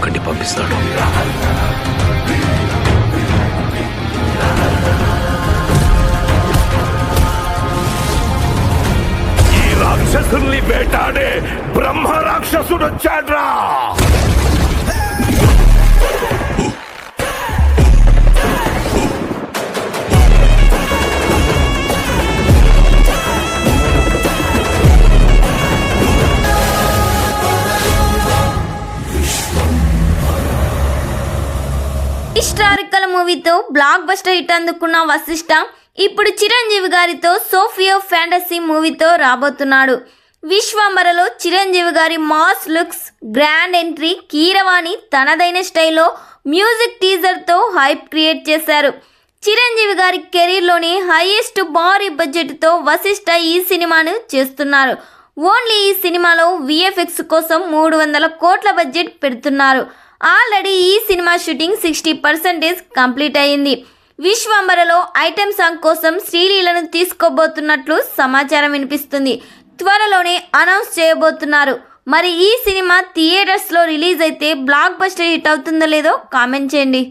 ఒక్కడిని పంపిస్తాడు. ఈ రాక్షసుల్ని వేటాడే బ్రహ్మ రాక్షసుడు వచ్చాడ్రా. హిస్టారికల్ మూవీతో బ్లాక్ బస్టర్ హిట్ అందుకున్న వశిష్ఠ ఇప్పుడు చిరంజీవి గారితో సోఫియా ఫ్యాంటసీ మూవీతో రాబోతున్నాడు. విశ్వంబరలో చిరంజీవి గారి mass looks, grand entry, Keeravani తనదైన స్టైల్లో మ్యూజిక్ టీజర్తో హైప్ క్రియేట్ చేశారు. చిరంజీవి గారి కెరీర్లోని హైయెస్ట్ భారీ బడ్జెట్తో వశిష్ఠ ఈ సినిమాను చేస్తున్నారు. ఓన్లీ ఈ సినిమాలో విఎఫ్ఎక్స్ కోసం 300 కోట్ల బడ్జెట్ పెడుతున్నారు. ఆల్రెడీ ఈ సినిమా షూటింగ్ 60% కంప్లీట్ అయింది. విశ్వంబరలో ఐటెం సాంగ్ కోసం శ్రీలీలను తీసుకోబోతున్నట్లు సమాచారం వినిపిస్తుంది. త్వరలోనే అనౌన్స్ చేయబోతున్నారు. మరి ఈ సినిమా థియేటర్స్లో రిలీజ్ అయితే బ్లాక్ బస్టర్ హిట్ అవుతుందో లేదో కామెంట్ చేయండి.